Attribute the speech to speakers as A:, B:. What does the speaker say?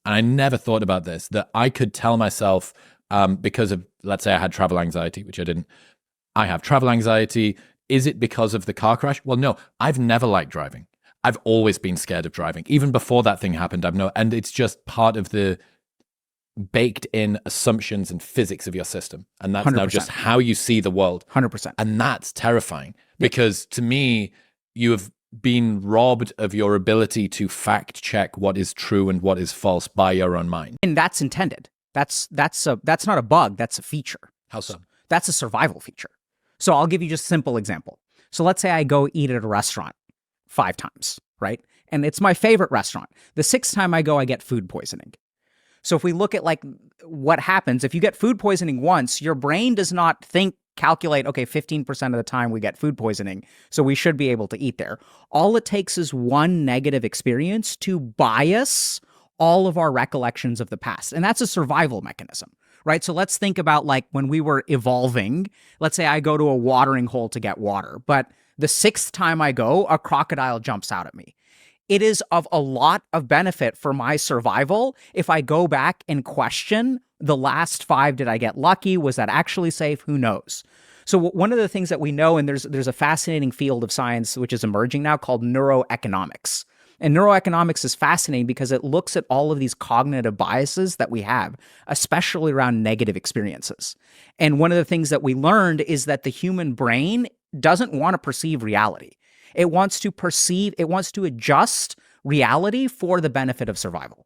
A: and I never thought about this, that I could tell myself, because of, let's say I had travel anxiety, which I didn't. I have travel anxiety. Is it because of the car crash? Well, no, I've never liked driving. I've always been scared of driving. Even before that thing happened, and it's just part of the baked in assumptions and physics of your system. And that's now
B: 100%.
A: just how you see the world.
B: 100%.
A: And that's terrifying because to me, you have been robbed of your ability to fact check what is true and what is false by your own mind.
B: And that's intended. That's not a bug, that's a feature.
A: How so?
B: That's a survival feature. So I'll give you just a simple example. So let's say I go eat at a restaurant 5 times, right? And it's my favorite restaurant. The 6th time I go, I get food poisoning. So if we look at like what happens, if you get food poisoning once, your brain does not calculate, okay, 15% of the time we get food poisoning, so we should be able to eat there. All it takes is one negative experience to bias all of our recollections of the past. And that's a survival mechanism, right? So let's think about like when we were evolving, let's say I go to a watering hole to get water, but the 6th time I go, a crocodile jumps out at me. It is of a lot of benefit for my survival if I go back and question the last 5. Did I get lucky? Was that actually safe? Who knows? So one of the things that we know, and there's a fascinating field of science which is emerging now called neuroeconomics. And neuroeconomics is fascinating because it looks at all of these cognitive biases that we have, especially around negative experiences. And one of the things that we learned is that the human brain doesn't want to perceive reality. It wants to adjust reality for the benefit of survival.